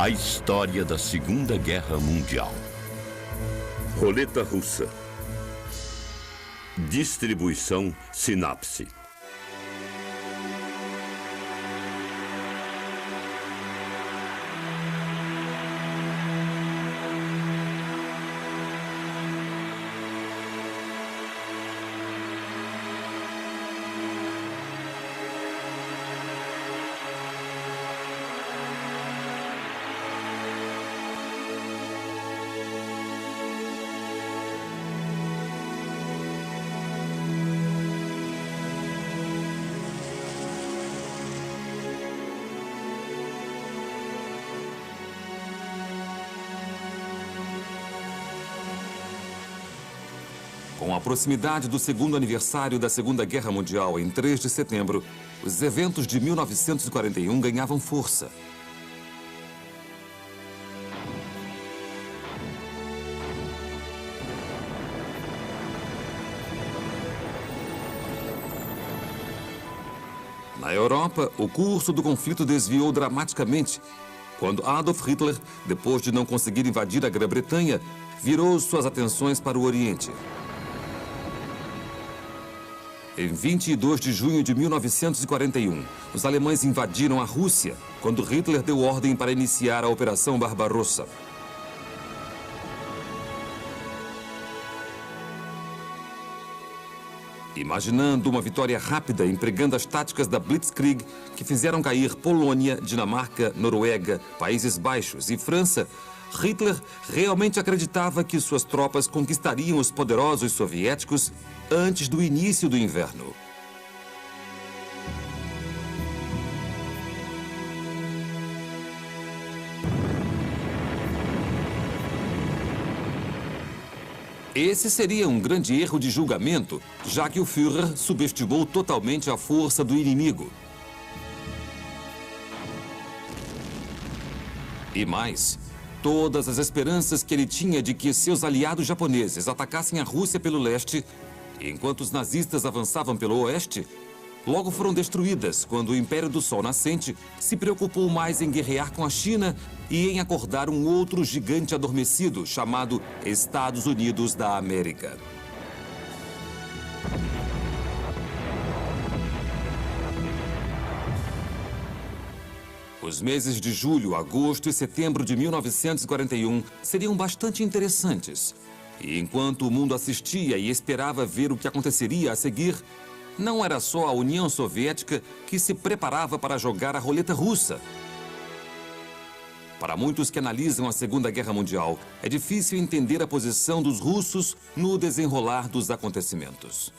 A história da Segunda Guerra Mundial. Roleta russa. Distribuição Sinapse. Com a proximidade do segundo aniversário da Segunda Guerra Mundial, em 3 de setembro, os eventos de 1941 ganhavam força. Na Europa, o curso do conflito desviou dramaticamente quando Adolf Hitler, depois de não conseguir invadir a Grã-Bretanha, virou suas atenções para o Oriente. Em 22 de junho de 1941, os alemães invadiram a Rússia, quando Hitler deu ordem para iniciar a Operação Barbarossa. Imaginando uma vitória rápida, empregando as táticas da Blitzkrieg, que fizeram cair Polônia, Dinamarca, Noruega, Países Baixos e França, Hitler realmente acreditava que suas tropas conquistariam os poderosos soviéticos antes do início do inverno. Esse seria um grande erro de julgamento, já que o Führer subestimou totalmente a força do inimigo. E mais, todas as esperanças que ele tinha de que seus aliados japoneses atacassem a Rússia pelo leste, enquanto os nazistas avançavam pelo oeste, logo foram destruídas quando o Império do Sol Nascente se preocupou mais em guerrear com a China e em acordar um outro gigante adormecido chamado Estados Unidos da América. Os meses de julho, agosto e setembro de 1941 seriam bastante interessantes. E enquanto o mundo assistia e esperava ver o que aconteceria a seguir, não era só a União Soviética que se preparava para jogar a roleta russa. Para muitos que analisam a Segunda Guerra Mundial, é difícil entender a posição dos russos no desenrolar dos acontecimentos.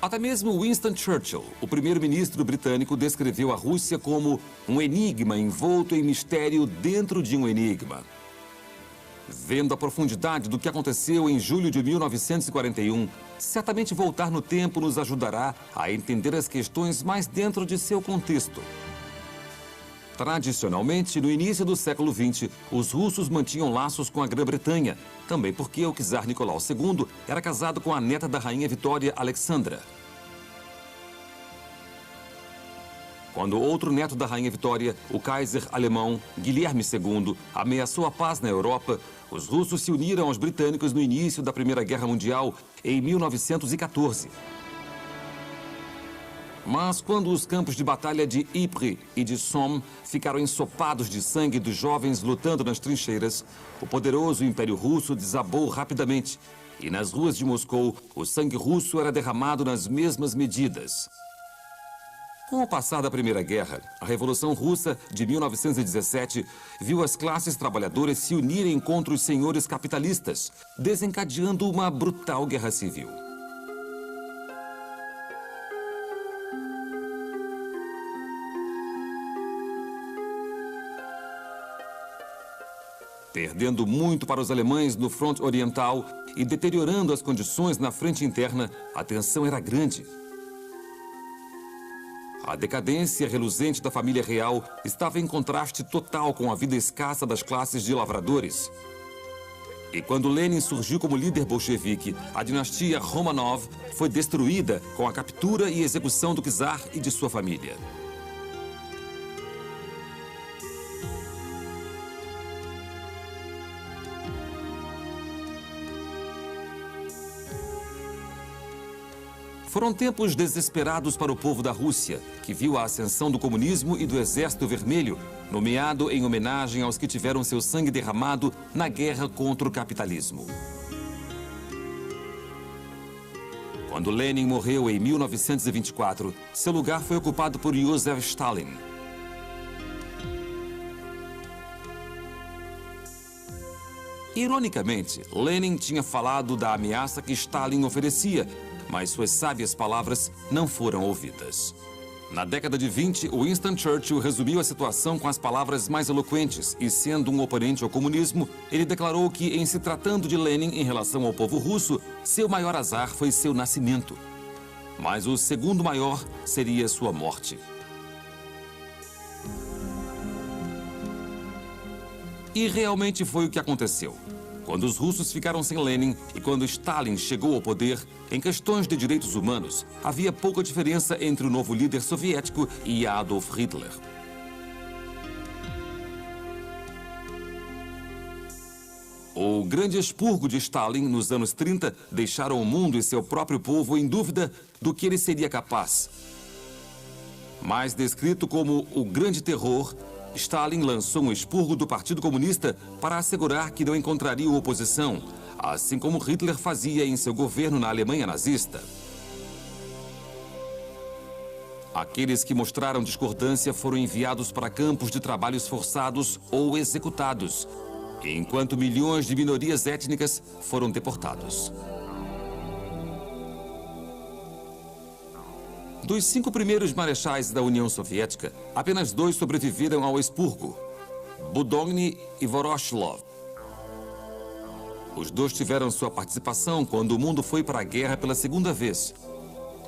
Até mesmo Winston Churchill, o primeiro-ministro britânico, descreveu a Rússia como um enigma envolto em mistério dentro de um enigma. Vendo a profundidade do que aconteceu em julho de 1941, certamente voltar no tempo nos ajudará a entender as questões mais dentro de seu contexto. Tradicionalmente, no início do século XX, os russos mantinham laços com a Grã-Bretanha, também porque o czar Nicolau II era casado com a neta da rainha Vitória, Alexandra. Quando outro neto da rainha Vitória, o Kaiser alemão Guilherme II, ameaçou a paz na Europa, os russos se uniram aos britânicos no início da Primeira Guerra Mundial, em 1914. Mas quando os campos de batalha de Ypres e de Somme ficaram ensopados de sangue dos jovens lutando nas trincheiras, o poderoso Império Russo desabou rapidamente. E nas ruas de Moscou, o sangue russo era derramado nas mesmas medidas. Com o passar da Primeira Guerra, a Revolução Russa de 1917 viu as classes trabalhadoras se unirem contra os senhores capitalistas, desencadeando uma brutal guerra civil. Perdendo muito para os alemães no fronte oriental e deteriorando as condições na frente interna, a tensão era grande. A decadência reluzente da família real estava em contraste total com a vida escassa das classes de lavradores. E quando Lenin surgiu como líder bolchevique, a dinastia Romanov foi destruída com a captura e execução do czar e de sua família. Foram tempos desesperados para o povo da Rússia, que viu a ascensão do comunismo e do Exército Vermelho, nomeado em homenagem aos que tiveram seu sangue derramado na guerra contra o capitalismo. Quando Lenin morreu em 1924, seu lugar foi ocupado por Joseph Stalin. Ironicamente, Lenin tinha falado da ameaça que Stalin oferecia, mas suas sábias palavras não foram ouvidas. Na década de 20, Winston Churchill resumiu a situação com as palavras mais eloquentes e, sendo um oponente ao comunismo, ele declarou que, em se tratando de Lenin em relação ao povo russo, seu maior azar foi seu nascimento. Mas o segundo maior seria sua morte. E realmente foi o que aconteceu. Quando os russos ficaram sem Lenin e quando Stalin chegou ao poder, em questões de direitos humanos, havia pouca diferença entre o novo líder soviético e Adolf Hitler. O grande expurgo de Stalin nos anos 30 deixaram o mundo e seu próprio povo em dúvida do que ele seria capaz. Mais descrito como o Grande Terror, Stalin lançou um expurgo do Partido Comunista para assegurar que não encontraria oposição, assim como Hitler fazia em seu governo na Alemanha nazista. Aqueles que mostraram discordância foram enviados para campos de trabalhos forçados ou executados, enquanto milhões de minorias étnicas foram deportados. Dos 5 primeiros marechais da União Soviética, apenas 2 sobreviveram ao expurgo: Budonny e Voroshilov. Os 2 tiveram sua participação quando o mundo foi para a guerra pela segunda vez.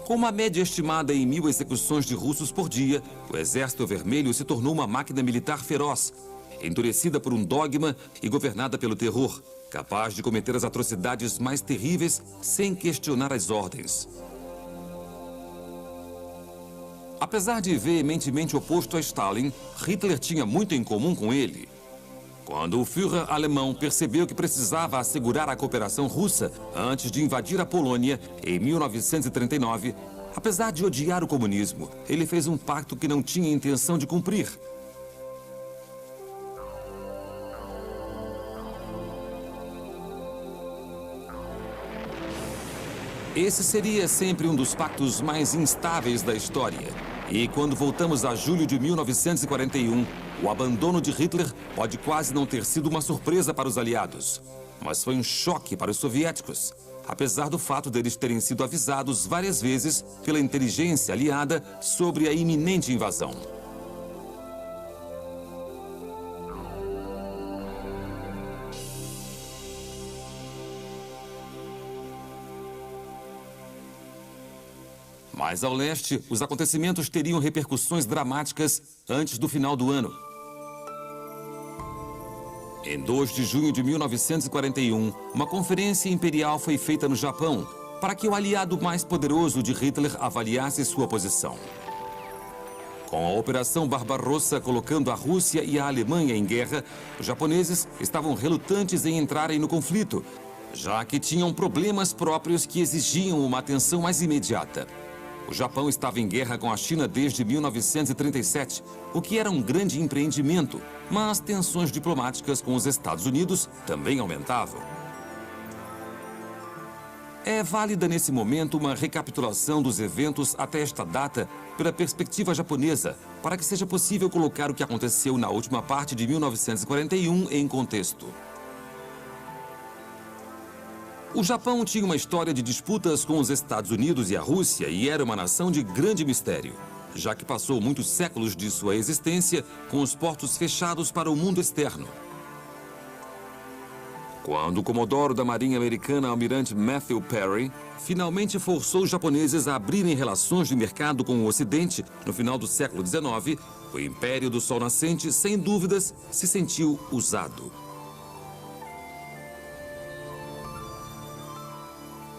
Com uma média estimada em 1000 execuções de russos por dia, o Exército Vermelho se tornou uma máquina militar feroz, endurecida por um dogma e governada pelo terror, capaz de cometer as atrocidades mais terríveis sem questionar as ordens. Apesar de veementemente oposto a Stalin, Hitler tinha muito em comum com ele. Quando o Führer alemão percebeu que precisava assegurar a cooperação russa antes de invadir a Polônia, em 1939, apesar de odiar o comunismo, ele fez um pacto que não tinha intenção de cumprir. Esse seria sempre um dos pactos mais instáveis da história. E quando voltamos a julho de 1941, o abandono de Hitler pode quase não ter sido uma surpresa para os aliados. Mas foi um choque para os soviéticos, apesar do fato deles terem sido avisados várias vezes pela inteligência aliada sobre a iminente invasão. Mas ao leste, os acontecimentos teriam repercussões dramáticas antes do final do ano. Em 2 de junho de 1941, uma conferência imperial foi feita no Japão para que o aliado mais poderoso de Hitler avaliasse sua posição. Com a Operação Barbarossa colocando a Rússia e a Alemanha em guerra, os japoneses estavam relutantes em entrarem no conflito, já que tinham problemas próprios que exigiam uma atenção mais imediata. O Japão estava em guerra com a China desde 1937, o que era um grande empreendimento, mas tensões diplomáticas com os Estados Unidos também aumentavam. É válida nesse momento uma recapitulação dos eventos até esta data pela perspectiva japonesa, para que seja possível colocar o que aconteceu na última parte de 1941 em contexto. O Japão tinha uma história de disputas com os Estados Unidos e a Rússia e era uma nação de grande mistério, já que passou muitos séculos de sua existência com os portos fechados para o mundo externo. Quando o comodoro da Marinha Americana, almirante Matthew Perry, finalmente forçou os japoneses a abrirem relações de mercado com o Ocidente no final do século XIX, o Império do Sol Nascente, sem dúvidas, se sentiu usado.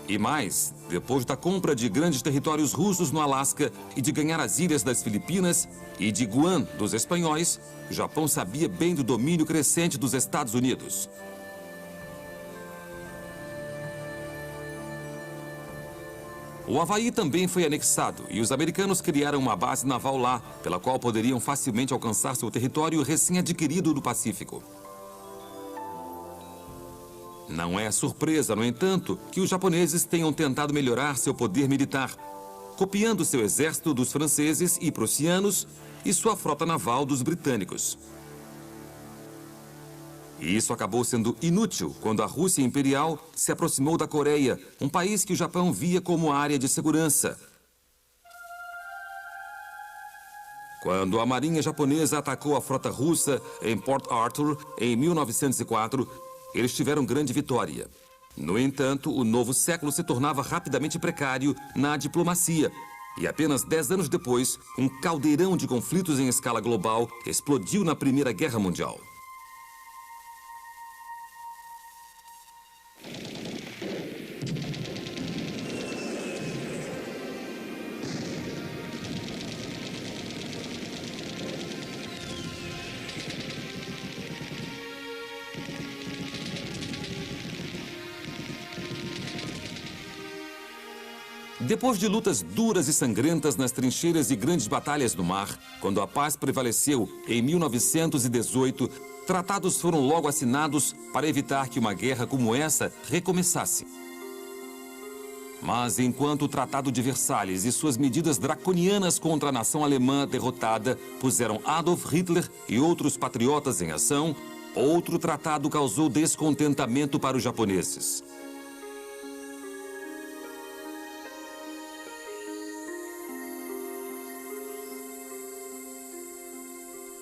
E mais, depois da compra de grandes territórios russos no Alasca e de ganhar as ilhas das Filipinas e de Guam dos espanhóis, o Japão sabia bem do domínio crescente dos Estados Unidos. O Havaí também foi anexado e os americanos criaram uma base naval lá, pela qual poderiam facilmente alcançar seu território recém-adquirido do Pacífico. Não é surpresa, no entanto, que os japoneses tenham tentado melhorar seu poder militar, copiando seu exército dos franceses e prussianos e sua frota naval dos britânicos. E isso acabou sendo inútil quando a Rússia Imperial se aproximou da Coreia, um país que o Japão via como área de segurança. Quando a marinha japonesa atacou a frota russa em Port Arthur em 1904, eles tiveram grande vitória. No entanto, o novo século se tornava rapidamente precário na diplomacia. E apenas 10 anos depois, um caldeirão de conflitos em escala global explodiu na Primeira Guerra Mundial. Depois de lutas duras e sangrentas nas trincheiras e grandes batalhas no mar, quando a paz prevaleceu em 1918, tratados foram logo assinados para evitar que uma guerra como essa recomeçasse. Mas enquanto o Tratado de Versalhes e suas medidas draconianas contra a nação alemã derrotada puseram Adolf Hitler e outros patriotas em ação, outro tratado causou descontentamento para os japoneses.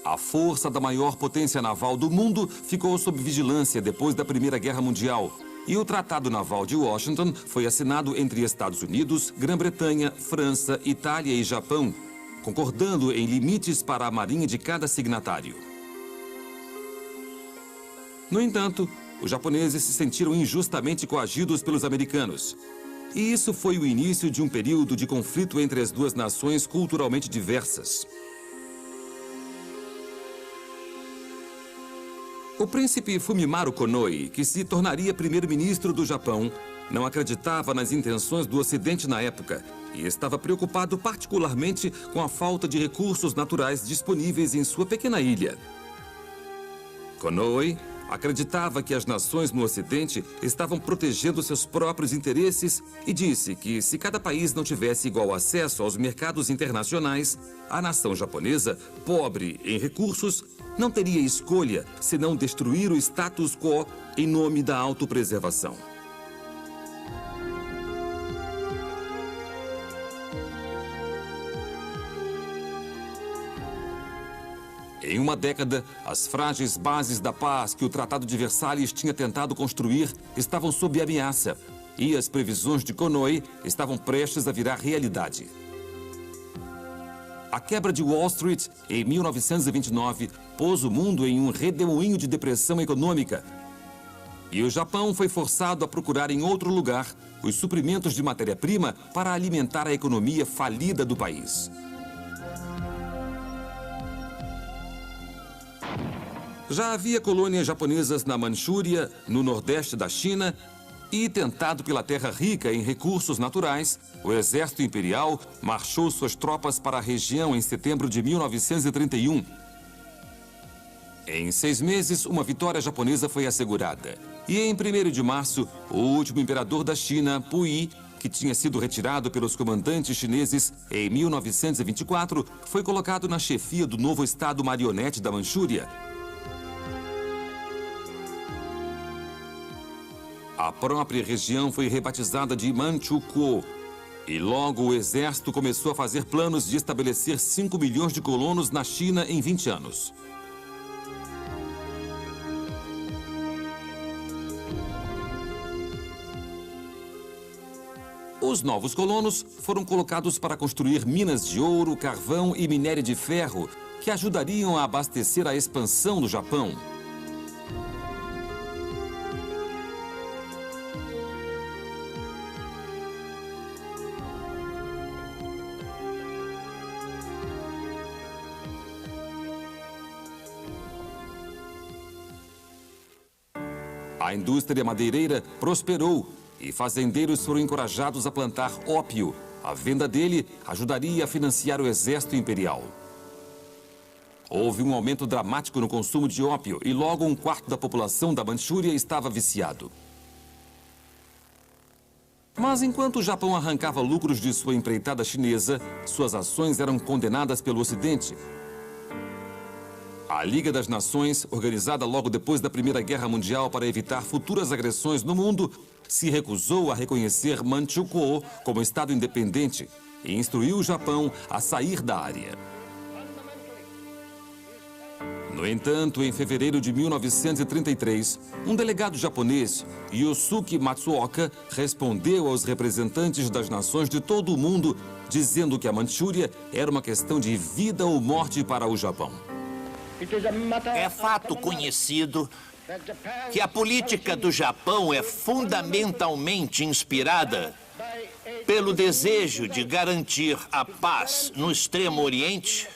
A força da maior potência naval do mundo ficou sob vigilância depois da Primeira Guerra Mundial. E o Tratado Naval de Washington foi assinado entre Estados Unidos, Grã-Bretanha, França, Itália e Japão, concordando em limites para a marinha de cada signatário. No entanto, os japoneses se sentiram injustamente coagidos pelos americanos. E isso foi o início de um período de conflito entre as duas nações culturalmente diversas. O príncipe Fumimaru Konoe, que se tornaria primeiro-ministro do Japão, não acreditava nas intenções do Ocidente na época e estava preocupado particularmente com a falta de recursos naturais disponíveis em sua pequena ilha. Konoe acreditava que as nações no Ocidente estavam protegendo seus próprios interesses e disse que, se cada país não tivesse igual acesso aos mercados internacionais, a nação japonesa, pobre em recursos, não teria escolha senão destruir o status quo em nome da autopreservação. Em uma década, as frágeis bases da paz que o Tratado de Versalhes tinha tentado construir estavam sob ameaça e as previsões de Konoe estavam prestes a virar realidade. A quebra de Wall Street, em 1929, pôs o mundo em um redemoinho de depressão econômica. E o Japão foi forçado a procurar em outro lugar os suprimentos de matéria-prima para alimentar a economia falida do país. Já havia colônias japonesas na Manchúria, no nordeste da China, e, tentado pela terra rica em recursos naturais, o exército imperial marchou suas tropas para a região em setembro de 1931. Em 6 meses, uma vitória japonesa foi assegurada. E em 1º de março, o último imperador da China, Puyi, que tinha sido retirado pelos comandantes chineses em 1924, foi colocado na chefia do novo estado marionete da Manchúria. A própria região foi rebatizada de Manchukuo. E logo o exército começou a fazer planos de estabelecer 5 milhões de colonos na China em 20 anos. Os novos colonos foram colocados para construir minas de ouro, carvão e minério de ferro, que ajudariam a abastecer a expansão do Japão. A indústria madeireira prosperou e fazendeiros foram encorajados a plantar ópio. A venda dele ajudaria a financiar o exército imperial. Houve um aumento dramático no consumo de ópio e logo um quarto da população da Manchúria estava viciado. Mas enquanto o Japão arrancava lucros de sua empreitada chinesa, suas ações eram condenadas pelo Ocidente. A Liga das Nações, organizada logo depois da Primeira Guerra Mundial para evitar futuras agressões no mundo, se recusou a reconhecer Manchukuo como Estado independente e instruiu o Japão a sair da área. No entanto, em fevereiro de 1933, um delegado japonês, Yosuke Matsuoka, respondeu aos representantes das nações de todo o mundo, dizendo que a Manchúria era uma questão de vida ou morte para o Japão. É fato conhecido que a política do Japão é fundamentalmente inspirada pelo desejo de garantir a paz no Extremo Oriente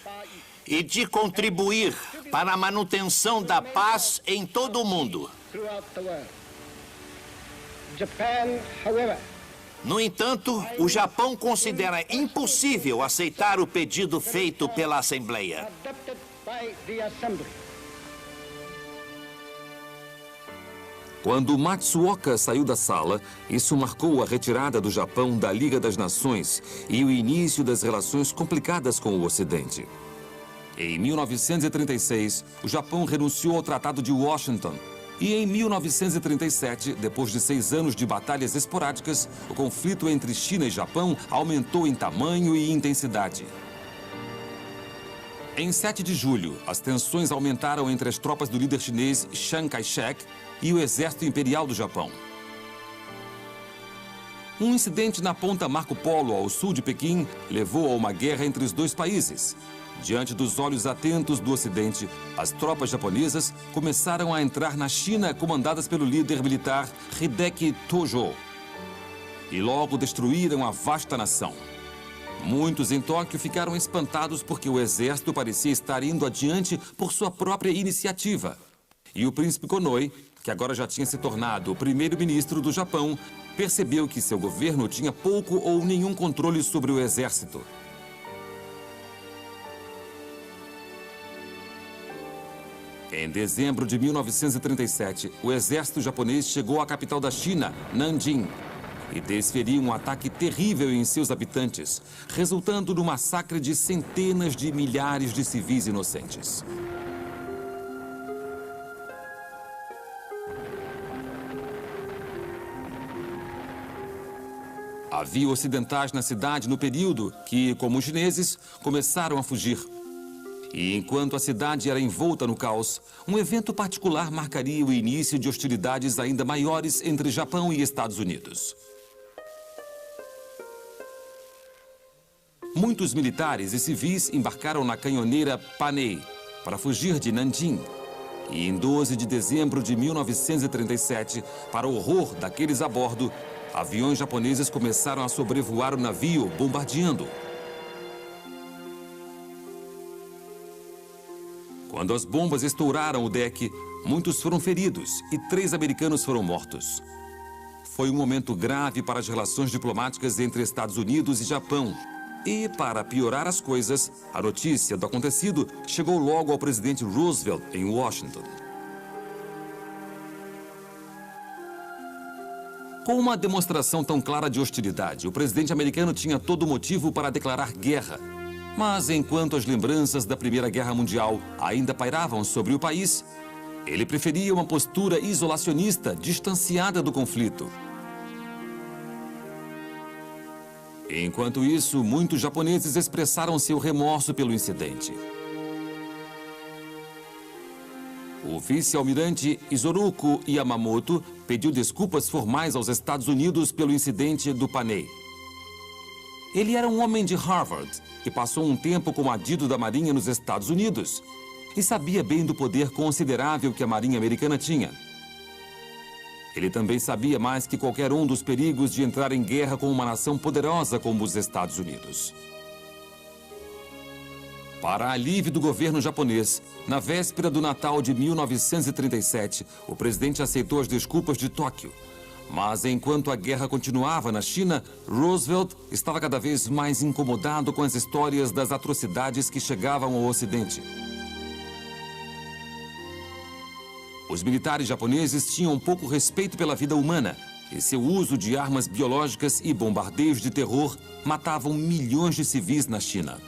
e de contribuir para a manutenção da paz em todo o mundo. No entanto, o Japão considera impossível aceitar o pedido feito pela Assembleia. Quando Matsuoka saiu da sala, isso marcou a retirada do Japão da Liga das Nações e o início das relações complicadas com o Ocidente. Em 1936, o Japão renunciou ao Tratado de Washington. E em 1937, depois de 6 anos de batalhas esporádicas, o conflito entre China e Japão aumentou em tamanho e intensidade. Em 7 de julho, as tensões aumentaram entre as tropas do líder chinês Chiang Kai-shek e o exército imperial do Japão. Um incidente na ponta Marco Polo, ao sul de Pequim, levou a uma guerra entre os dois países. Diante dos olhos atentos do Ocidente, as tropas japonesas começaram a entrar na China, comandadas pelo líder militar Hideki Tojo. E logo destruíram a vasta nação. Muitos em Tóquio ficaram espantados porque o exército parecia estar indo adiante por sua própria iniciativa. E o príncipe Konoe, que agora já tinha se tornado o primeiro-ministro do Japão, percebeu que seu governo tinha pouco ou nenhum controle sobre o exército. Em dezembro de 1937, o exército japonês chegou à capital da China, Nanjing, e desferiu um ataque terrível em seus habitantes, resultando no massacre de centenas de milhares de civis inocentes. Havia ocidentais na cidade no período que, como os chineses, começaram a fugir. E enquanto a cidade era envolta no caos, um evento particular marcaria o início de hostilidades ainda maiores entre Japão e Estados Unidos. Muitos militares e civis embarcaram na canhoneira Panay para fugir de Nanjing. E em 12 de dezembro de 1937, para o horror daqueles a bordo, aviões japoneses começaram a sobrevoar o navio, bombardeando. Quando as bombas estouraram o deck, muitos foram feridos e 3 americanos foram mortos. Foi um momento grave para as relações diplomáticas entre Estados Unidos e Japão. E, para piorar as coisas, a notícia do acontecido chegou logo ao presidente Roosevelt em Washington. Com uma demonstração tão clara de hostilidade, o presidente americano tinha todo motivo para declarar guerra. Mas enquanto as lembranças da Primeira Guerra Mundial ainda pairavam sobre o país, ele preferia uma postura isolacionista, distanciada do conflito. Enquanto isso, muitos japoneses expressaram seu remorso pelo incidente. O vice-almirante Isoroku Yamamoto pediu desculpas formais aos Estados Unidos pelo incidente do Panay. Ele era um homem de Harvard e passou um tempo como adido da Marinha nos Estados Unidos e sabia bem do poder considerável que a Marinha americana tinha. Ele também sabia mais que qualquer um dos perigos de entrar em guerra com uma nação poderosa como os Estados Unidos. Para alívio do governo japonês, na véspera do Natal de 1937, o presidente aceitou as desculpas de Tóquio. Mas enquanto a guerra continuava na China, Roosevelt estava cada vez mais incomodado com as histórias das atrocidades que chegavam ao Ocidente. Os militares japoneses tinham pouco respeito pela vida humana e seu uso de armas biológicas e bombardeios de terror matavam milhões de civis na China.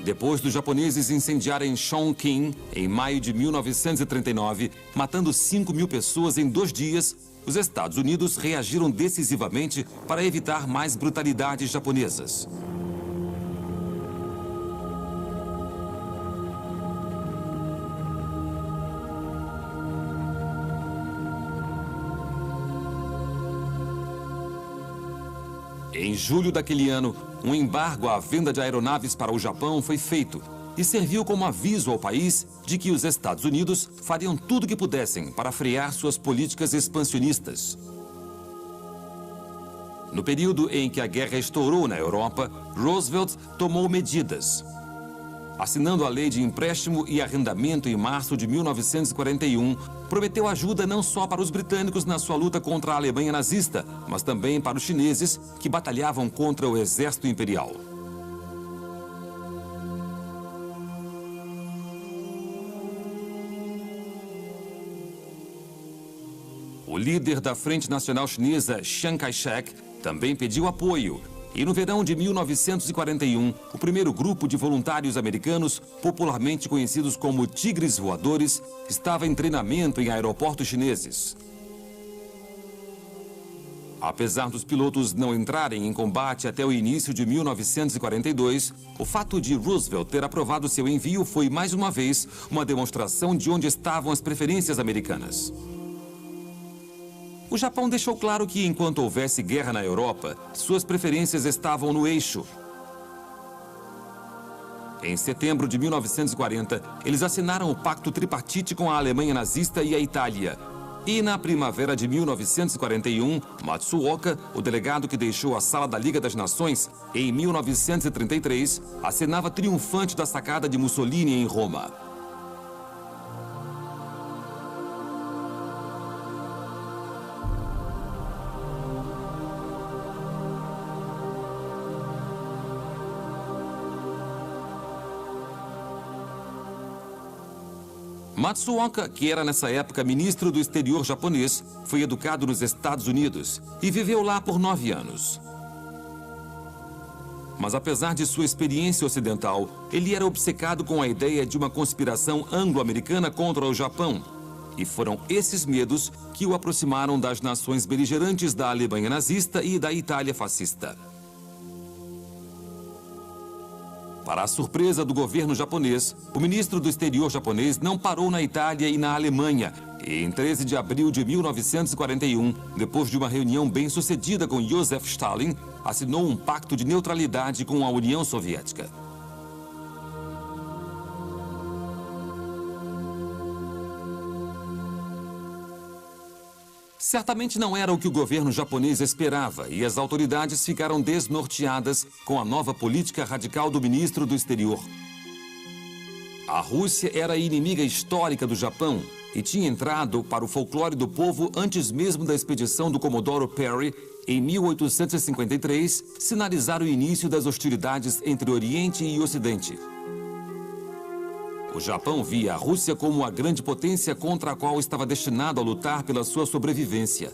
Depois dos japoneses incendiarem Chongqing em maio de 1939, matando 5.000 pessoas em 2 dias, os Estados Unidos reagiram decisivamente para evitar mais brutalidades japonesas. Em julho daquele ano, um embargo à venda de aeronaves para o Japão foi feito e serviu como aviso ao país de que os Estados Unidos fariam tudo o que pudessem para frear suas políticas expansionistas. No período em que a guerra estourou na Europa, Roosevelt tomou medidas. Assinando a Lei de Empréstimo e Arrendamento em março de 1941, prometeu ajuda não só para os britânicos na sua luta contra a Alemanha nazista, mas também para os chineses que batalhavam contra o exército imperial. O líder da Frente Nacional Chinesa, Chiang Kai-shek, também pediu apoio. E no verão de 1941, o primeiro grupo de voluntários americanos, popularmente conhecidos como Tigres Voadores, estava em treinamento em aeroportos chineses. Apesar dos pilotos não entrarem em combate até o início de 1942, o fato de Roosevelt ter aprovado seu envio foi, mais uma vez, uma demonstração de onde estavam as preferências americanas. O Japão deixou claro que, enquanto houvesse guerra na Europa, suas preferências estavam no eixo. Em setembro de 1940, eles assinaram o Pacto Tripartite com a Alemanha nazista e a Itália. E na primavera de 1941, Matsuoka, o delegado que deixou a Sala da Liga das Nações, em 1933, acenava triunfante da sacada de Mussolini em Roma. Matsuoka, que era nessa época ministro do exterior japonês, foi educado nos Estados Unidos e viveu lá por 9 anos. Mas apesar de sua experiência ocidental, ele era obcecado com a ideia de uma conspiração anglo-americana contra o Japão. E foram esses medos que o aproximaram das nações beligerantes da Alemanha nazista e da Itália fascista. Para a surpresa do governo japonês, o ministro do exterior japonês não parou na Itália e na Alemanha. E em 13 de abril de 1941, depois de uma reunião bem-sucedida com Joseph Stalin, assinou um pacto de neutralidade com a União Soviética. Certamente não era o que o governo japonês esperava e as autoridades ficaram desnorteadas com a nova política radical do ministro do exterior. A Rússia era inimiga histórica do Japão e tinha entrado para o folclore do povo antes mesmo da expedição do Comodoro Perry, em 1853, sinalizar o início das hostilidades entre Oriente e Ocidente. O Japão via a Rússia como a grande potência contra a qual estava destinado a lutar pela sua sobrevivência.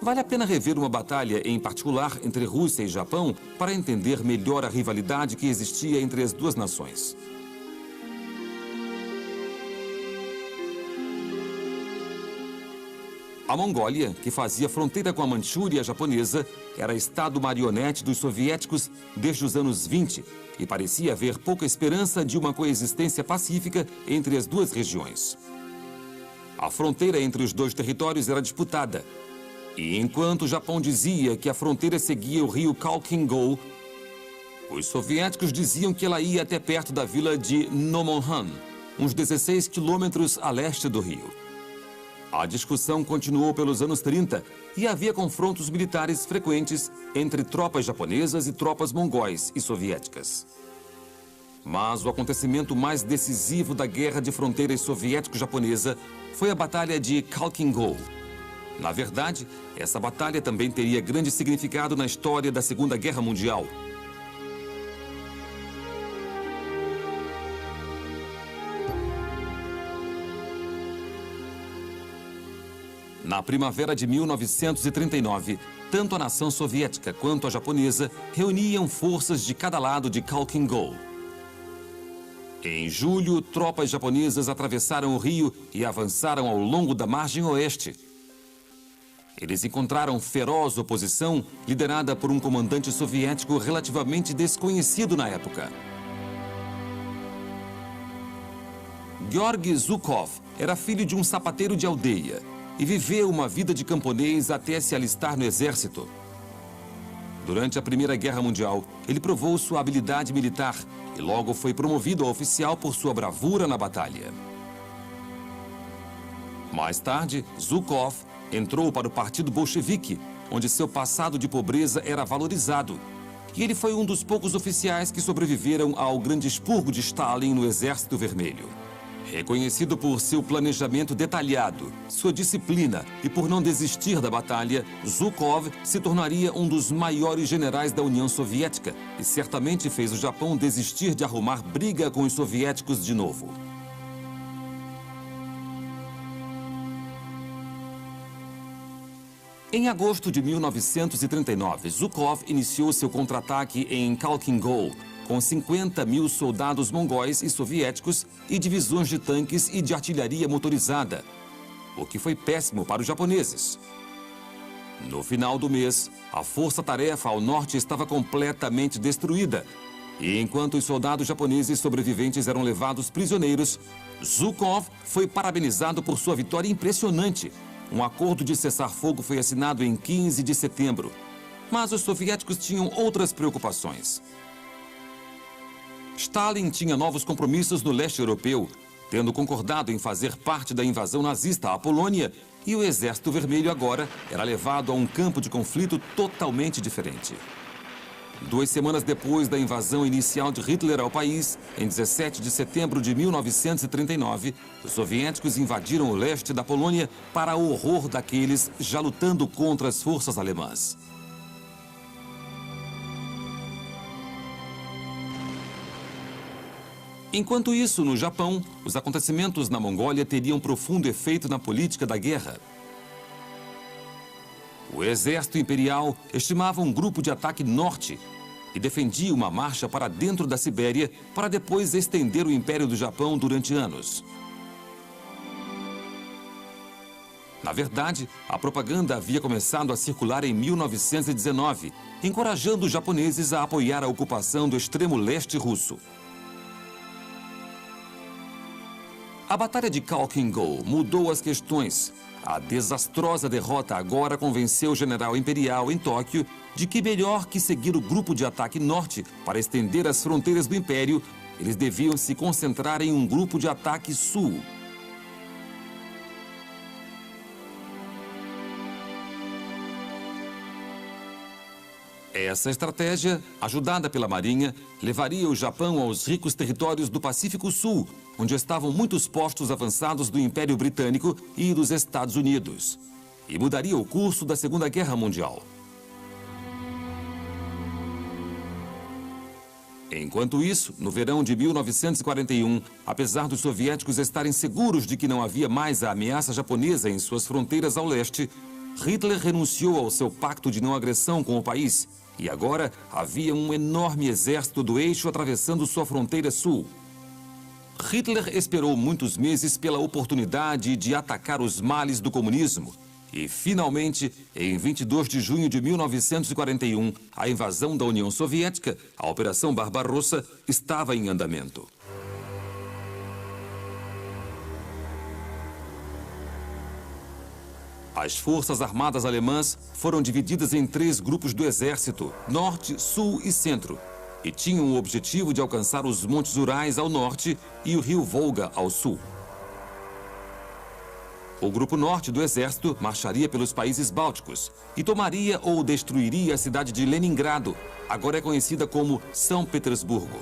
Vale a pena rever uma batalha, em particular entre Rússia e Japão, para entender melhor a rivalidade que existia entre as duas nações. A Mongólia, que fazia fronteira com a Manchúria japonesa, era estado marionete dos soviéticos desde os anos 20 e parecia haver pouca esperança de uma coexistência pacífica entre as duas regiões. A fronteira entre os dois territórios era disputada. E enquanto o Japão dizia que a fronteira seguia o rio Khalkhin-Gol, os soviéticos diziam que ela ia até perto da vila de Nomonhan, uns 16 quilômetros a leste do rio. A discussão continuou pelos anos 30 e havia confrontos militares frequentes entre tropas japonesas e tropas mongóis e soviéticas. Mas o acontecimento mais decisivo da Guerra de Fronteiras Soviético-Japonesa foi a Batalha de Khalkhin Gol. Na verdade, essa batalha também teria grande significado na história da Segunda Guerra Mundial. Na primavera de 1939, tanto a nação soviética quanto a japonesa reuniam forças de cada lado de Khalkhin Gol. Em julho, tropas japonesas atravessaram o rio e avançaram ao longo da margem oeste. Eles encontraram feroz oposição liderada por um comandante soviético relativamente desconhecido na época. Georgy Zhukov era filho de um sapateiro de aldeia e viveu uma vida de camponês até se alistar no exército. Durante a Primeira Guerra Mundial, ele provou sua habilidade militar e logo foi promovido a oficial por sua bravura na batalha. Mais tarde, Zhukov entrou para o Partido Bolchevique, onde seu passado de pobreza era valorizado. E ele foi um dos poucos oficiais que sobreviveram ao grande expurgo de Stalin no Exército Vermelho. Reconhecido por seu planejamento detalhado, sua disciplina e por não desistir da batalha, Zhukov se tornaria um dos maiores generais da União Soviética e certamente fez o Japão desistir de arrumar briga com os soviéticos de novo. Em agosto de 1939, Zhukov iniciou seu contra-ataque em Khalkhin Gol, com 50 mil soldados mongóis e soviéticos e divisões de tanques e de artilharia motorizada, o que foi péssimo para os japoneses. No final do mês, a força-tarefa ao norte estava completamente destruída, e enquanto os soldados japoneses sobreviventes eram levados prisioneiros, Zhukov foi parabenizado por sua vitória impressionante. Um acordo de cessar-fogo foi assinado em 15 de setembro, mas os soviéticos tinham outras preocupações. Stalin tinha novos compromissos no leste europeu, tendo concordado em fazer parte da invasão nazista à Polônia, e o Exército Vermelho agora era levado a um campo de conflito totalmente diferente. 2 semanas depois da invasão inicial de Hitler ao país, em 17 de setembro de 1939, os soviéticos invadiram o leste da Polônia para o horror daqueles já lutando contra as forças alemãs. Enquanto isso, no Japão, os acontecimentos na Mongólia teriam profundo efeito na política da guerra. O exército imperial estimava um grupo de ataque norte e defendia uma marcha para dentro da Sibéria para depois estender o Império do Japão durante anos. Na verdade, a propaganda havia começado a circular em 1919, encorajando os japoneses a apoiar a ocupação do extremo leste russo. A Batalha de Khalkhin Gol mudou as questões. A desastrosa derrota agora convenceu o general imperial em Tóquio de que melhor que seguir o grupo de ataque norte para estender as fronteiras do Império, eles deviam se concentrar em um grupo de ataque sul. Essa estratégia, ajudada pela Marinha, levaria o Japão aos ricos territórios do Pacífico Sul, onde estavam muitos postos avançados do Império Britânico e dos Estados Unidos, e mudaria o curso da Segunda Guerra Mundial. Enquanto isso, no verão de 1941, apesar dos soviéticos estarem seguros de que não havia mais a ameaça japonesa em suas fronteiras ao leste, Hitler renunciou ao seu pacto de não agressão com o país e agora havia um enorme exército do eixo atravessando sua fronteira sul. Hitler esperou muitos meses pela oportunidade de atacar os males do comunismo e, finalmente, em 22 de junho de 1941, a invasão da União Soviética, a Operação Barbarossa, estava em andamento. As forças armadas alemãs foram divididas em 3 grupos do exército, norte, sul e centro, e tinham o objetivo de alcançar os Montes Urais ao norte e o rio Volga ao sul. O Grupo Norte do Exército marcharia pelos países bálticos e tomaria ou destruiria a cidade de Leningrado, agora é conhecida como São Petersburgo.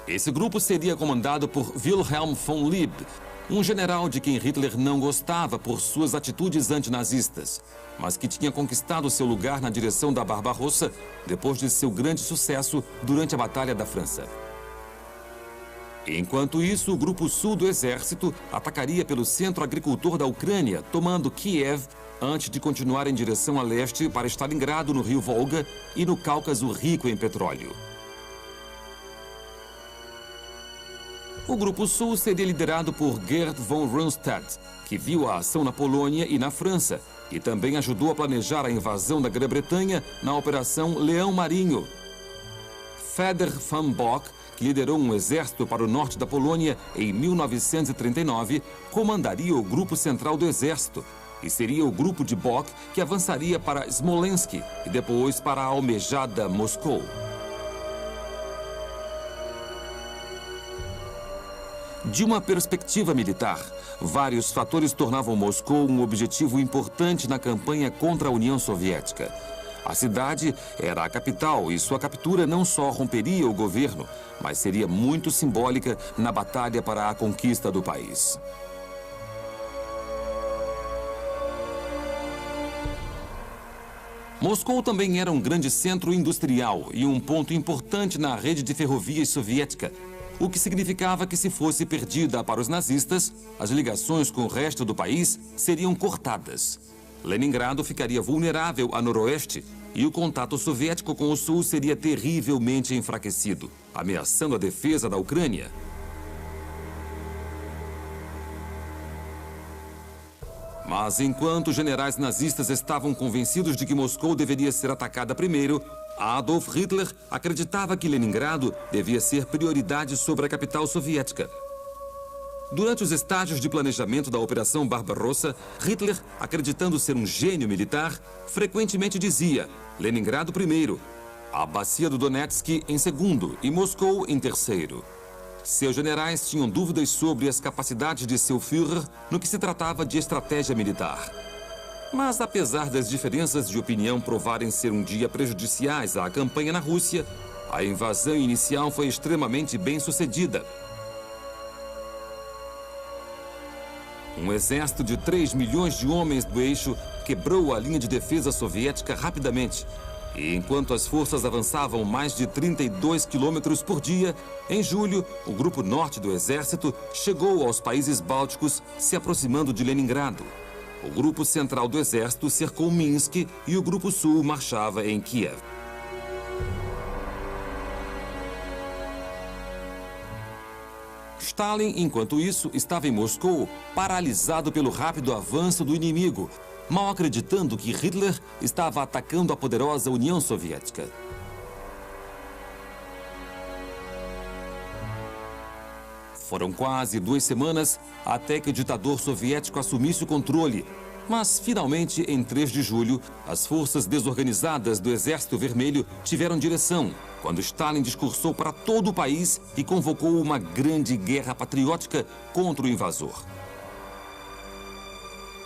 Esse grupo seria comandado por Wilhelm von Lieb, um general de quem Hitler não gostava por suas atitudes antinazistas, mas que tinha conquistado seu lugar na direção da Barbarossa depois de seu grande sucesso durante a Batalha da França. Enquanto isso, o Grupo Sul do Exército atacaria pelo centro agricultor da Ucrânia, tomando Kiev, antes de continuar em direção a leste para Stalingrado, no rio Volga, e no Cáucaso rico em petróleo. O Grupo Sul seria liderado por Gerd von Rundstedt, que viu a ação na Polônia e na França, e também ajudou a planejar a invasão da Grã-Bretanha na Operação Leão Marinho. Feder von Bock, que liderou um exército para o norte da Polônia em 1939, comandaria o Grupo Central do Exército, e seria o grupo de Bock que avançaria para Smolensk e depois para a almejada Moscou. De uma perspectiva militar, vários fatores tornavam Moscou um objetivo importante na campanha contra a União Soviética. A cidade era a capital e sua captura não só romperia o governo, mas seria muito simbólica na batalha para a conquista do país. Moscou também era um grande centro industrial e um ponto importante na rede de ferrovias soviética, o que significava que, se fosse perdida para os nazistas, as ligações com o resto do país seriam cortadas. Leningrado ficaria vulnerável a noroeste e o contato soviético com o sul seria terrivelmente enfraquecido, ameaçando a defesa da Ucrânia. Mas enquanto os generais nazistas estavam convencidos de que Moscou deveria ser atacada primeiro, Adolf Hitler acreditava que Leningrado devia ser prioridade sobre a capital soviética. Durante os estágios de planejamento da Operação Barbarossa, Hitler, acreditando ser um gênio militar, frequentemente dizia: Leningrado primeiro, a bacia do Donetsk em segundo e Moscou em terceiro. Seus generais tinham dúvidas sobre as capacidades de seu Führer no que se tratava de estratégia militar. Mas, apesar das diferenças de opinião provarem ser um dia prejudiciais à campanha na Rússia, a invasão inicial foi extremamente bem sucedida. Um exército de 3 milhões de homens do eixo quebrou a linha de defesa soviética rapidamente. E enquanto as forças avançavam mais de 32 quilômetros por dia, em julho, o Grupo Norte do Exército chegou aos países bálticos, se aproximando de Leningrado. O Grupo Central do Exército cercou Minsk e o Grupo Sul marchava em Kiev. Stalin, enquanto isso, estava em Moscou, paralisado pelo rápido avanço do inimigo, mal acreditando que Hitler estava atacando a poderosa União Soviética. Foram quase 2 semanas até que o ditador soviético assumisse o controle, mas finalmente, em 3 de julho, as forças desorganizadas do Exército Vermelho tiveram direção, quando Stalin discursou para todo o país e convocou uma grande guerra patriótica contra o invasor.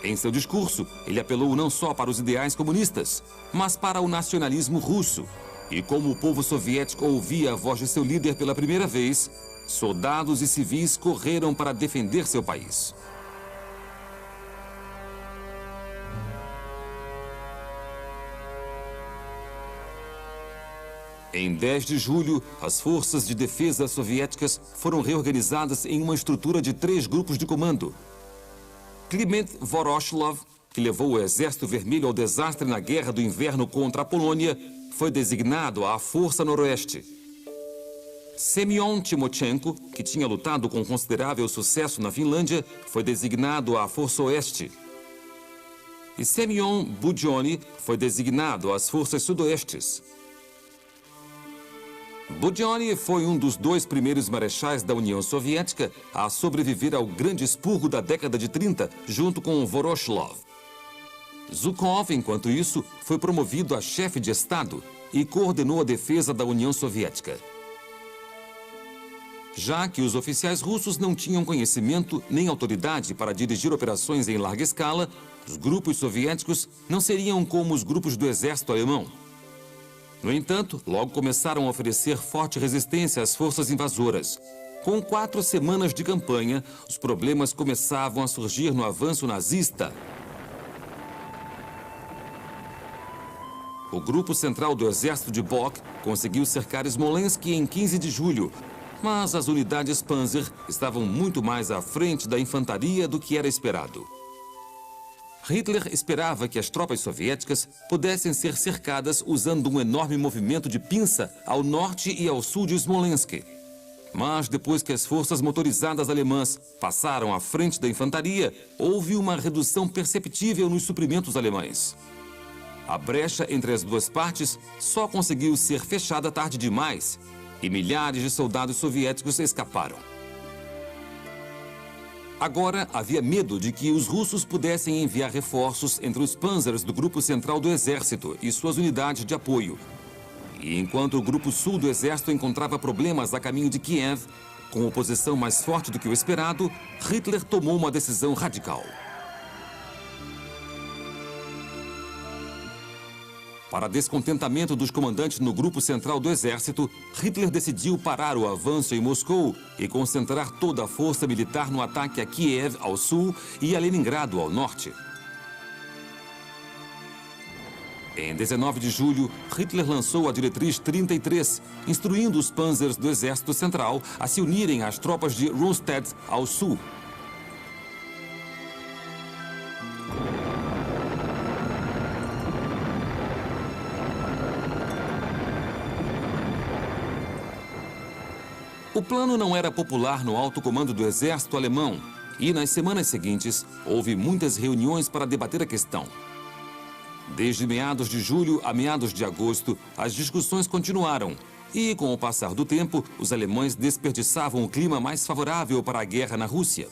Em seu discurso, ele apelou não só para os ideais comunistas, mas para o nacionalismo russo. E como o povo soviético ouvia a voz de seu líder pela primeira vez, soldados e civis correram para defender seu país. Em 10 de julho, as forças de defesa soviéticas foram reorganizadas em uma estrutura de 3 grupos de comando. Kliment Voroshilov, que levou o Exército Vermelho ao desastre na Guerra do Inverno contra a Polônia, foi designado à Força Noroeste. Semyon Timochenko, que tinha lutado com considerável sucesso na Finlândia, foi designado à Força Oeste. E Semyon Budyonny foi designado às Forças Sudoestes. Budyonny foi um dos 2 primeiros marechais da União Soviética a sobreviver ao grande expurgo da década de 30, junto com Voroshilov. Zhukov, enquanto isso, foi promovido a chefe de Estado e coordenou a defesa da União Soviética. já que os oficiais russos não tinham conhecimento nem autoridade para dirigir operações em larga escala, os grupos soviéticos não seriam como os grupos do exército alemão. No entanto, logo começaram a oferecer forte resistência às forças invasoras. Com 4 semanas de campanha, os problemas começavam a surgir no avanço nazista. O grupo central do exército de Bock conseguiu cercar Smolensk em 15 de julho, mas as unidades Panzer estavam muito mais à frente da infantaria do que era esperado. Hitler esperava que as tropas soviéticas pudessem ser cercadas usando um enorme movimento de pinça ao norte e ao sul de Smolensk. Mas depois que as forças motorizadas alemãs passaram à frente da infantaria, houve uma redução perceptível nos suprimentos alemães. A brecha entre as duas partes só conseguiu ser fechada tarde demais e milhares de soldados soviéticos escaparam. Agora havia medo de que os russos pudessem enviar reforços entre os panzers do grupo central do exército e suas unidades de apoio. E enquanto o grupo sul do exército encontrava problemas a caminho de Kiev, com oposição mais forte do que o esperado, Hitler tomou uma decisão radical. Para descontentamento dos comandantes no grupo central do exército, Hitler decidiu parar o avanço em Moscou e concentrar toda a força militar no ataque a Kiev, ao sul, e a Leningrado, ao norte. Em 19 de julho, Hitler lançou a Diretriz 33, instruindo os panzers do Exército Central a se unirem às tropas de Rundstedt, ao sul. O plano não era popular no alto comando do exército alemão e, nas semanas seguintes, houve muitas reuniões para debater a questão. Desde meados de julho a meados de agosto, as discussões continuaram e, com o passar do tempo, os alemães desperdiçavam o clima mais favorável para a guerra na Rússia.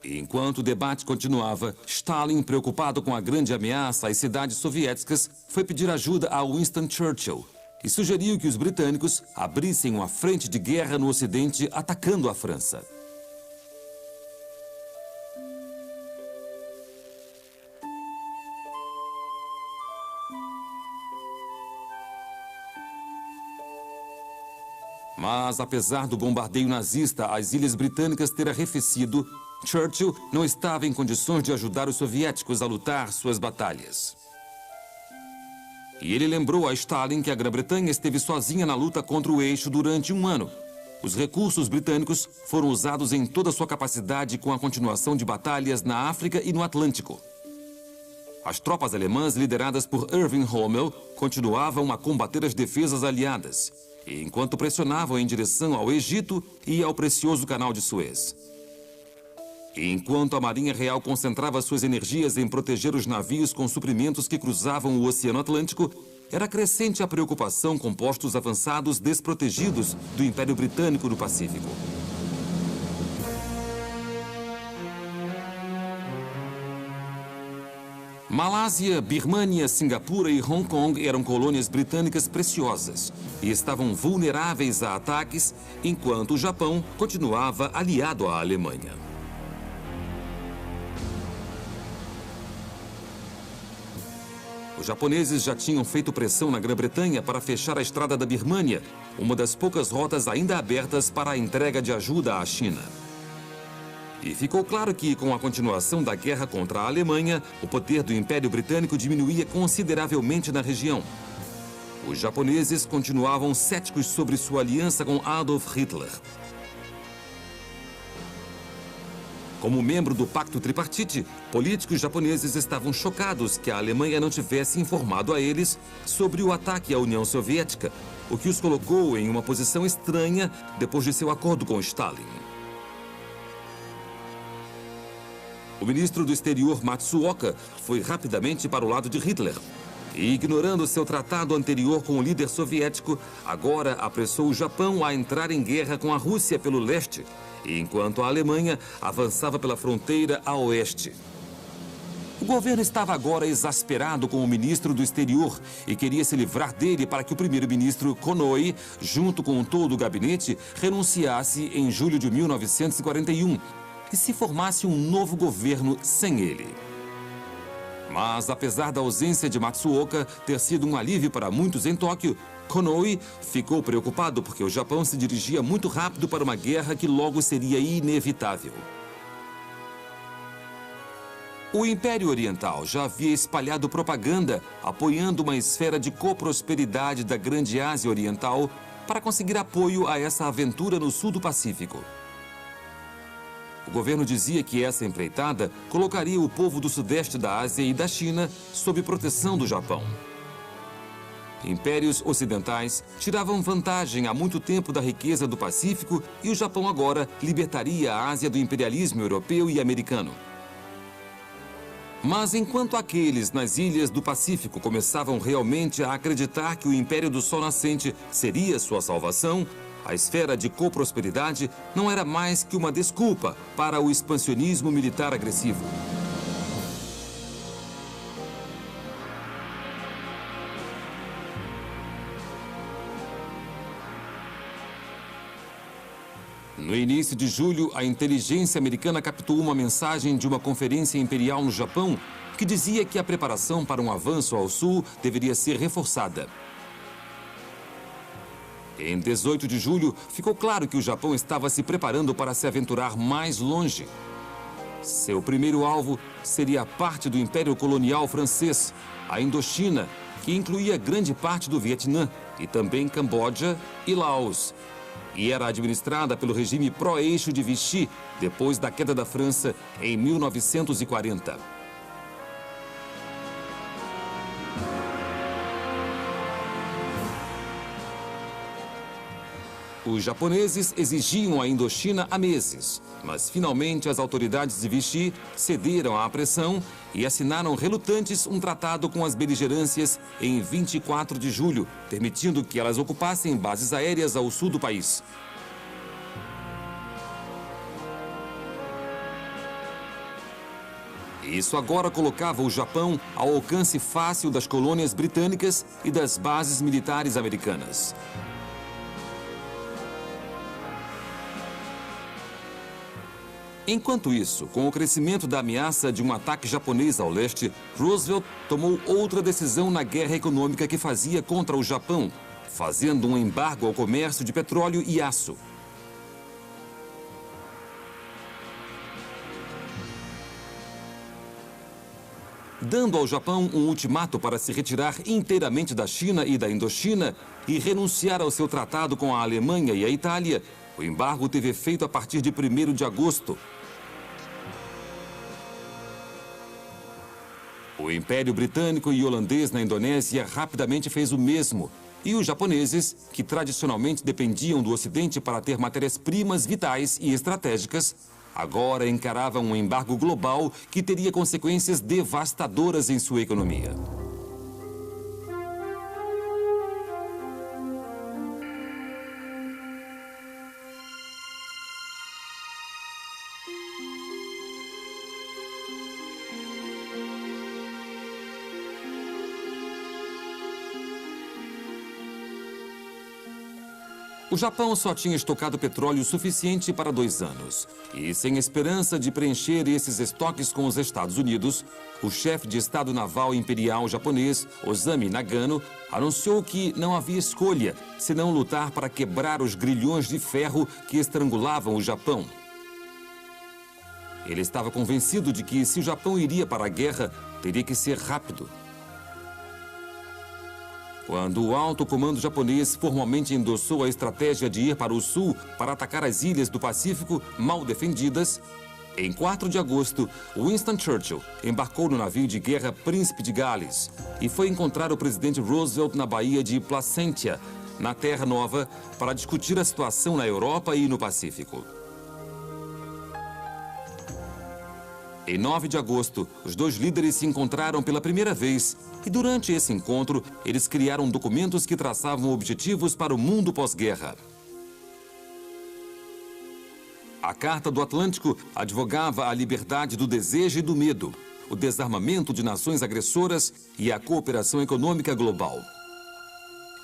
Enquanto o debate continuava, Stalin, preocupado com a grande ameaça às cidades soviéticas, foi pedir ajuda a Winston Churchill e sugeriu que os britânicos abrissem uma frente de guerra no Ocidente, atacando a França. Mas, apesar do bombardeio nazista às ilhas britânicas ter arrefecido, Churchill não estava em condições de ajudar os soviéticos a lutar suas batalhas. E ele lembrou a Stalin que a Grã-Bretanha esteve sozinha na luta contra o eixo durante 1 ano. Os recursos britânicos foram usados em toda a sua capacidade com a continuação de batalhas na África e no Atlântico. As tropas alemãs, lideradas por Erwin Rommel, continuavam a combater as defesas aliadas, enquanto pressionavam em direção ao Egito e ao precioso Canal de Suez. Enquanto a Marinha Real concentrava suas energias em proteger os navios com suprimentos que cruzavam o Oceano Atlântico, era crescente a preocupação com postos avançados desprotegidos do Império Britânico no Pacífico. Malásia, Birmânia, Singapura e Hong Kong eram colônias britânicas preciosas e estavam vulneráveis a ataques, enquanto o Japão continuava aliado à Alemanha. Os japoneses já tinham feito pressão na Grã-Bretanha para fechar a estrada da Birmânia, uma das poucas rotas ainda abertas para a entrega de ajuda à China. E ficou claro que, com a continuação da guerra contra a Alemanha, o poder do Império Britânico diminuía consideravelmente na região. Os japoneses continuavam céticos sobre sua aliança com Adolf Hitler. Como membro do Pacto Tripartite, políticos japoneses estavam chocados que a Alemanha não tivesse informado a eles sobre o ataque à União Soviética, o que os colocou em uma posição estranha depois de seu acordo com Stalin. O ministro do Exterior, Matsuoka, foi rapidamente para o lado de Hitler e, ignorando seu tratado anterior com o líder soviético, agora apressou o Japão a entrar em guerra com a Rússia pelo leste, enquanto a Alemanha avançava pela fronteira a oeste. O governo estava agora exasperado com o ministro do exterior e queria se livrar dele para que o primeiro-ministro Konoye, junto com todo o gabinete, renunciasse em julho de 1941 e se formasse um novo governo sem ele. Mas, apesar da ausência de Matsuoka ter sido um alívio para muitos em Tóquio, Konoye ficou preocupado porque o Japão se dirigia muito rápido para uma guerra que logo seria inevitável. O Império Oriental já havia espalhado propaganda apoiando uma esfera de coprosperidade da Grande Ásia Oriental para conseguir apoio a essa aventura no sul do Pacífico. O governo dizia que essa empreitada colocaria o povo do sudeste da Ásia e da China sob proteção do Japão. Impérios ocidentais tiravam vantagem há muito tempo da riqueza do Pacífico e o Japão agora libertaria a Ásia do imperialismo europeu e americano. Mas enquanto aqueles nas ilhas do Pacífico começavam realmente a acreditar que o Império do Sol Nascente seria sua salvação, a esfera de coprosperidade não era mais que uma desculpa para o expansionismo militar agressivo. No início de julho, a inteligência americana captou uma mensagem de uma conferência imperial no Japão que dizia que a preparação para um avanço ao sul deveria ser reforçada. Em 18 de julho, ficou claro que o Japão estava se preparando para se aventurar mais longe. Seu primeiro alvo seria parte do Império Colonial Francês, a Indochina, que incluía grande parte do Vietnã e também Camboja e Laos, e era administrada pelo regime pró-eixo de Vichy, depois da queda da França em 1940. Os japoneses exigiam a Indochina há meses, mas finalmente as autoridades de Vichy cederam à pressão e assinaram relutantes um tratado com as beligerâncias em 24 de julho, permitindo que elas ocupassem bases aéreas ao sul do país. Isso agora colocava o Japão ao alcance fácil das colônias britânicas e das bases militares americanas. Enquanto isso, com o crescimento da ameaça de um ataque japonês ao leste, Roosevelt tomou outra decisão na guerra econômica que fazia contra o Japão, fazendo um embargo ao comércio de petróleo e aço. Dando ao Japão um ultimato para se retirar inteiramente da China e da Indochina e renunciar ao seu tratado com a Alemanha e a Itália, o embargo teve efeito a partir de 1º de agosto. O Império Britânico e holandês na Indonésia rapidamente fez o mesmo. E os japoneses, que tradicionalmente dependiam do Ocidente para ter matérias-primas vitais e estratégicas, agora encaravam um embargo global que teria consequências devastadoras em sua economia. O Japão só tinha estocado petróleo suficiente para 2 anos. E sem esperança de preencher esses estoques com os Estados Unidos, o chefe de Estado Naval Imperial japonês, Ozami Nagano, anunciou que não havia escolha senão lutar para quebrar os grilhões de ferro que estrangulavam o Japão. Ele estava convencido de que, se o Japão iria para a guerra, teria que ser rápido. Quando o alto comando japonês formalmente endossou a estratégia de ir para o sul para atacar as ilhas do Pacífico mal defendidas, em 4 de agosto, Winston Churchill embarcou no navio de guerra Príncipe de Gales e foi encontrar o presidente Roosevelt na Baía de Placentia, na Terra Nova, para discutir a situação na Europa e no Pacífico. Em 9 de agosto, os 2 líderes se encontraram pela primeira vez e, durante esse encontro, eles criaram documentos que traçavam objetivos para o mundo pós-guerra. A Carta do Atlântico advogava a liberdade do desejo e do medo. o desarmamento de nações agressoras e a cooperação econômica global.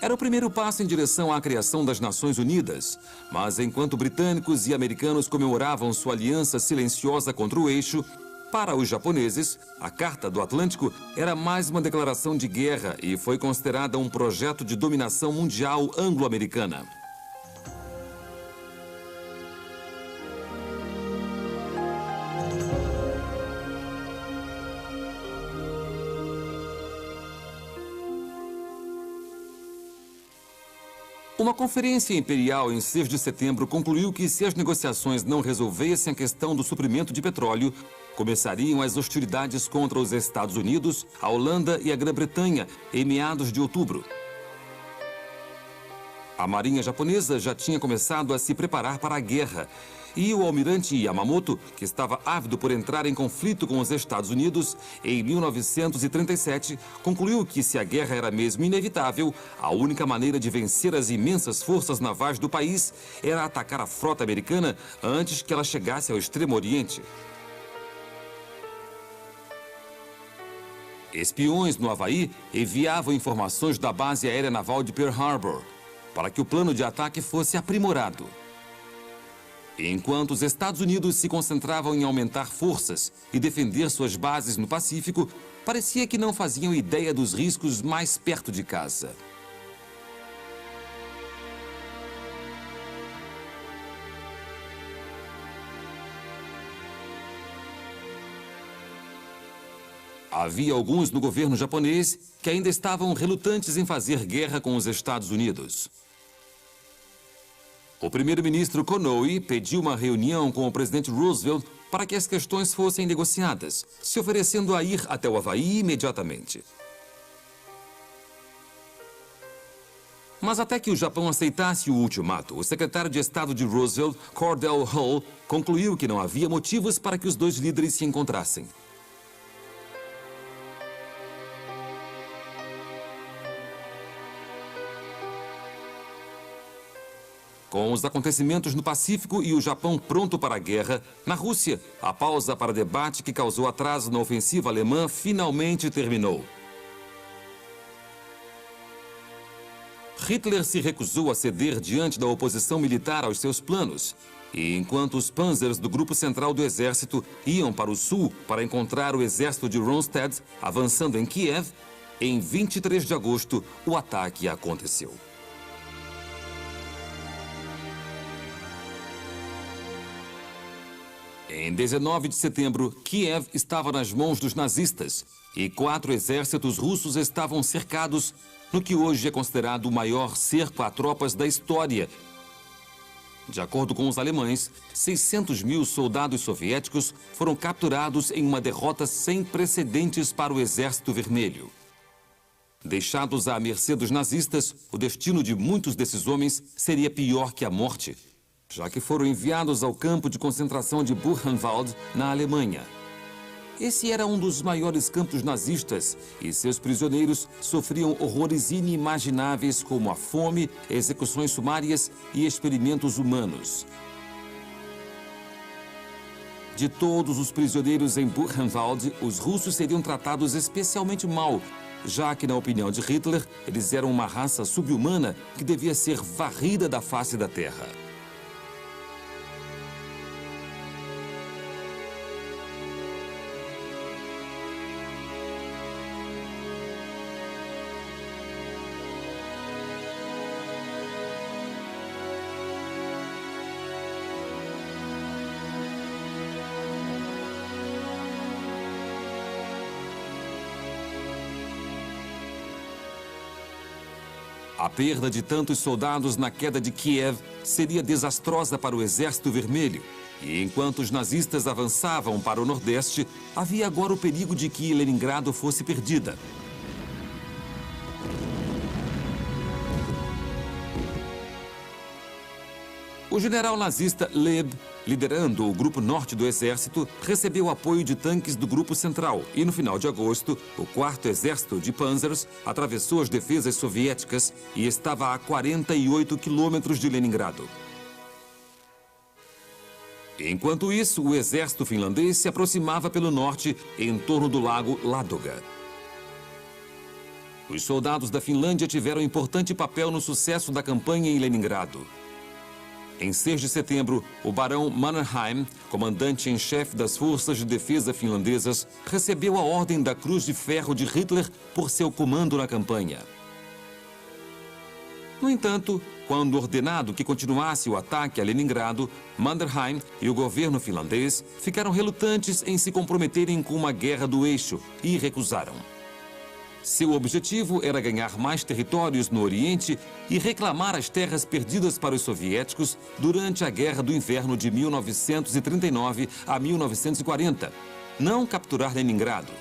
Era o primeiro passo em direção à criação das Nações Unidas, mas enquanto britânicos e americanos comemoravam sua aliança silenciosa contra o eixo, para os japoneses, a Carta do Atlântico era mais uma declaração de guerra e foi considerada um projeto de dominação mundial anglo-americana. Uma conferência imperial em 6 de setembro concluiu que se as negociações não resolvessem a questão do suprimento de petróleo, começariam as hostilidades contra os Estados Unidos, a Holanda e a Grã-Bretanha em meados de outubro. A marinha japonesa já tinha começado a se preparar para a guerra e o almirante Yamamoto, que estava ávido por entrar em conflito com os Estados Unidos, em 1937, concluiu que se a guerra era mesmo inevitável, a única maneira de vencer as imensas forças navais do país era atacar a frota americana antes que ela chegasse ao Extremo Oriente. Espiões no Havaí enviavam informações da base aérea naval de Pearl Harbor para que o plano de ataque fosse aprimorado. Enquanto os Estados Unidos se concentravam em aumentar forças e defender suas bases no Pacífico, parecia que não faziam ideia dos riscos mais perto de casa. Havia alguns no governo japonês que ainda estavam relutantes em fazer guerra com os Estados Unidos. O primeiro-ministro Konoe pediu uma reunião com o presidente Roosevelt para que as questões fossem negociadas, se oferecendo a ir até o Havaí imediatamente. Mas até que o Japão aceitasse o ultimato, o secretário de Estado de Roosevelt, Cordell Hull, concluiu que não havia motivos para que os dois líderes se encontrassem. Com os acontecimentos no Pacífico e o Japão pronto para a guerra, na Rússia, a pausa para debate que causou atraso na ofensiva alemã finalmente terminou. Hitler se recusou a ceder diante da oposição militar aos seus planos. E enquanto os panzers do Grupo Central do Exército iam para o sul para encontrar o exército de Rundstedt avançando em Kiev, em 23 de agosto o ataque aconteceu. Em 19 de setembro, Kiev estava nas mãos dos nazistas e 4 exércitos russos estavam cercados no que hoje é considerado o maior cerco a tropas da história. De acordo com os alemães, 600 mil soldados soviéticos foram capturados em uma derrota sem precedentes para o Exército Vermelho. Deixados à mercê dos nazistas, o destino de muitos desses homens seria pior que a morte, já que foram enviados ao campo de concentração de Buchenwald, na Alemanha. Esse era um dos maiores campos nazistas e seus prisioneiros sofriam horrores inimagináveis como a fome, execuções sumárias e experimentos humanos. De todos os prisioneiros em Buchenwald, os russos seriam tratados especialmente mal, já que, na opinião de Hitler, eles eram uma raça subhumana que devia ser varrida da face da terra. A perda de tantos soldados na queda de Kiev seria desastrosa para o Exército Vermelho. E enquanto os nazistas avançavam para o Nordeste, havia agora o perigo de que Leningrado fosse perdida. O general nazista Loeb, liderando o Grupo Norte do Exército, recebeu apoio de tanques do Grupo Central e, no final de agosto, o 4º Exército de Panzers atravessou as defesas soviéticas e estava a 48 quilômetros de Leningrado. Enquanto isso, o exército finlandês se aproximava pelo norte, em torno do lago Ladoga. Os soldados da Finlândia tiveram importante papel no sucesso da campanha em Leningrado. Em 6 de setembro, o barão Mannerheim, comandante em chefe das forças de defesa finlandesas, recebeu a Ordem da Cruz de Ferro de Hitler por seu comando na campanha. No entanto, quando ordenado que continuasse o ataque a Leningrado, Mannerheim e o governo finlandês ficaram relutantes em se comprometerem com uma guerra do eixo e recusaram. Seu objetivo era ganhar mais territórios no Oriente e reclamar as terras perdidas para os soviéticos durante a Guerra do Inverno de 1939 a 1940, não capturar Leningrado.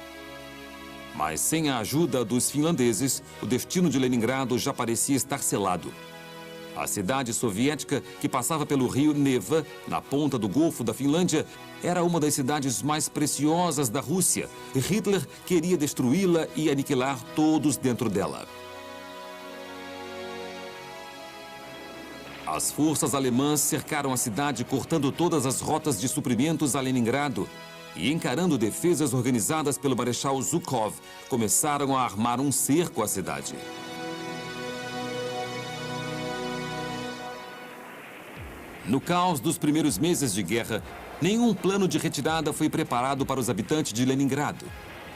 Mas sem a ajuda dos finlandeses, o destino de Leningrado já parecia estar selado. A cidade soviética, que passava pelo rio Neva, na ponta do Golfo da Finlândia, era uma das cidades mais preciosas da Rússia e Hitler queria destruí-la e aniquilar todos dentro dela. As forças alemãs cercaram a cidade, cortando todas as rotas de suprimentos a Leningrado e, encarando defesas organizadas pelo Marechal Zhukov, começaram a armar um cerco à cidade. No caos dos primeiros meses de guerra, nenhum plano de retirada foi preparado para os habitantes de Leningrado.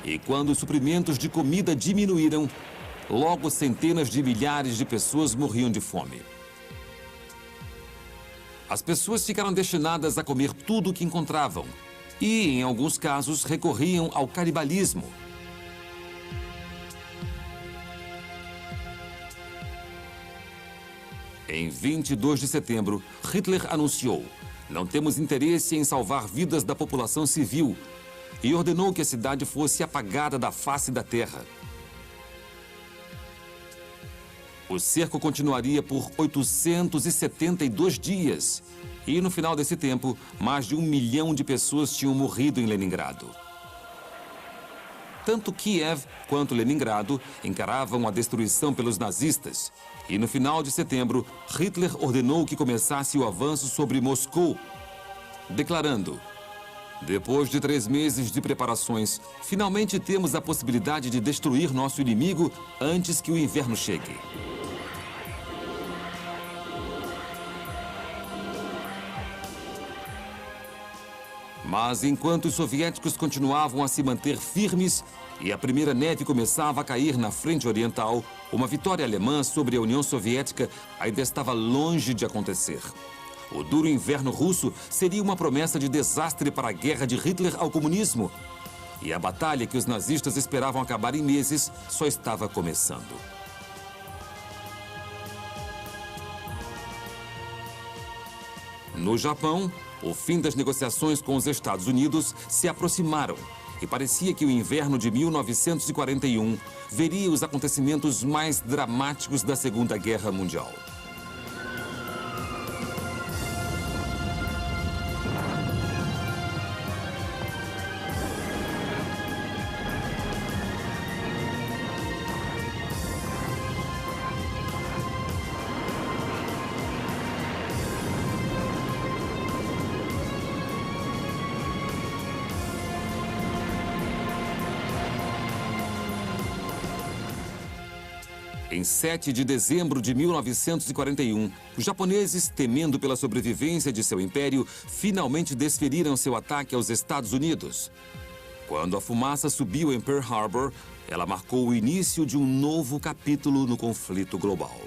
E quando os suprimentos de comida diminuíram, logo centenas de milhares de pessoas morriam de fome. As pessoas ficaram destinadas a comer tudo o que encontravam e, em alguns casos, recorriam ao canibalismo. Em 22 de setembro, Hitler anunciou: "Não temos interesse em salvar vidas da população civil", e ordenou que a cidade fosse apagada da face da terra. O cerco continuaria por 872 dias. E no final desse tempo, mais de 1 milhão de pessoas tinham morrido em Leningrado. Tanto Kiev quanto Leningrado encaravam a destruição pelos nazistas. E no final de setembro, Hitler ordenou que começasse o avanço sobre Moscou, declarando: "Depois de 3 meses de preparações, finalmente temos a possibilidade de destruir nosso inimigo antes que o inverno chegue." Mas enquanto os soviéticos continuavam a se manter firmes e a primeira neve começava a cair na frente oriental, uma vitória alemã sobre a União Soviética ainda estava longe de acontecer. O duro inverno russo seria uma promessa de desastre para a guerra de Hitler ao comunismo. E a batalha que os nazistas esperavam acabar em meses só estava começando. No Japão, o fim das negociações com os Estados Unidos se aproximaram e parecia que o inverno de 1941 veria os acontecimentos mais dramáticos da Segunda Guerra Mundial. Em 7 de dezembro de 1941, os japoneses, temendo pela sobrevivência de seu império, finalmente desferiram seu ataque aos Estados Unidos. Quando a fumaça subiu em Pearl Harbor, ela marcou o início de um novo capítulo no conflito global.